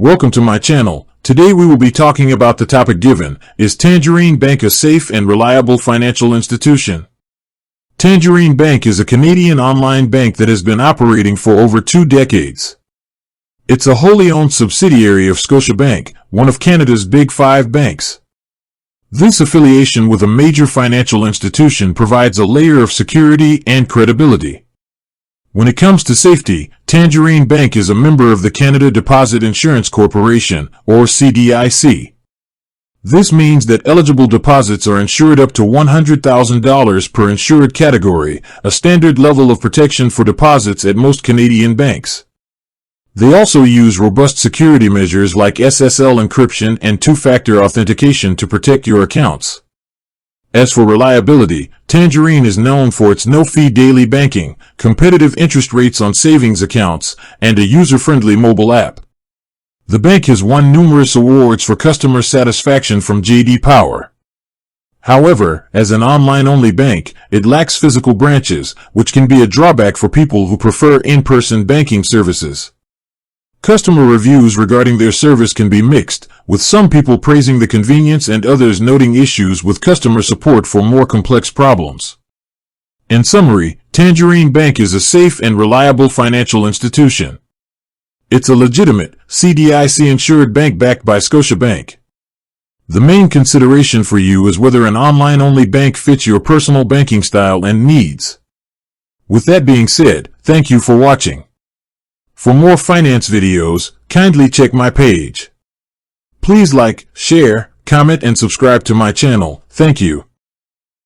Welcome to my channel. Today we will be talking about the topic given, is Tangerine Bank a safe and reliable financial institution? Tangerine Bank is a Canadian online bank that has been operating for over 2 decades. It's a wholly owned subsidiary of Scotiabank, one of Canada's Big 5 banks. This affiliation with a major financial institution provides a layer of security and credibility. When it comes to safety, Tangerine Bank is a member of the Canada Deposit Insurance Corporation, or CDIC. This means that eligible deposits are insured up to $100,000 per insured category, a standard level of protection for deposits at most Canadian banks. They also use robust security measures like SSL encryption and two-factor authentication to protect your accounts. As for reliability, Tangerine is known for its no-fee daily banking, competitive interest rates on savings accounts, and a user-friendly mobile app. The bank has won numerous awards for customer satisfaction from J.D. Power. However, as an online-only bank, it lacks physical branches, which can be a drawback for people who prefer in-person banking services. Customer reviews regarding their service can be mixed, with some people praising the convenience and others noting issues with customer support for more complex problems. In summary, Tangerine Bank is a safe and reliable financial institution. It's a legitimate, CDIC-insured bank backed by Scotiabank. The main consideration for you is whether an online-only bank fits your personal banking style and needs. With that being said, thank you for watching. For more finance videos, kindly check my page. Please like, share, comment and subscribe to my channel. Thank you.